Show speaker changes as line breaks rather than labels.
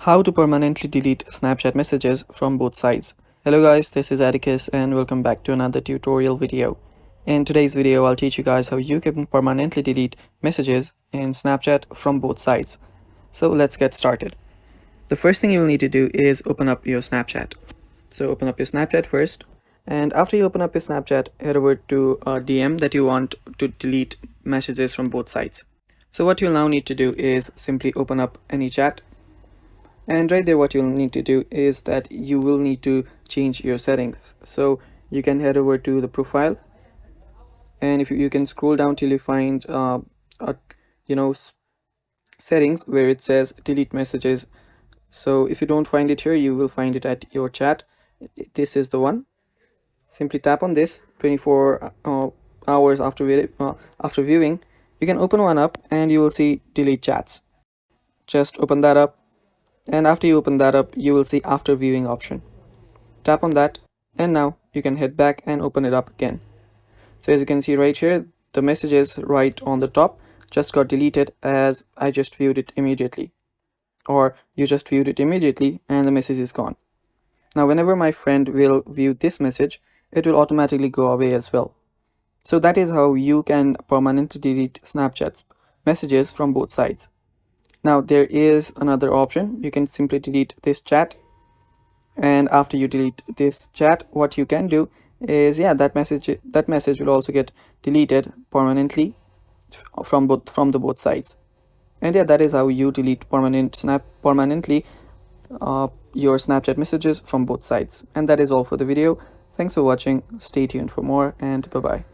How to permanently delete Snapchat messages from both sides. Hello guys, this is Atticus and welcome back to another tutorial video. In today's video, I'll teach you guys how you can permanently delete messages in Snapchat from both sides. So let's get started. The first thing you will need to do is open up your Snapchat. So open up your Snapchat first, and after you open up your Snapchat, head over to a DM that you want to delete messages from both sides. So what you'll now need to do is simply open up any chat. And right there, what you'll need to do is that you will need to change your settings. So you can head over to the profile, and if you can scroll down till you find settings where it says delete messages. So if you don't find it here, you will find it at your chat. This is the one. Simply tap on this. 24 hours after viewing, you can open one up and you will see delete chats. Just open that up. And after you open that up, you will see after viewing option. Tap on that, and now you can head back and open it up again. So as you can see right here, the messages right on the top just got deleted as I just viewed it immediately, or you just viewed it immediately and the message is gone. Now whenever my friend will view this message, it will automatically go away as well. So that is how you can permanently delete Snapchat's messages from both sides. Now there is another option. You can simply delete this chat, and after you delete this chat, what you can do is that message will also get deleted permanently from both sides. And that is how you delete permanently your Snapchat messages from both sides. And that is all for the video. Thanks for watching. Stay tuned for more, and bye bye.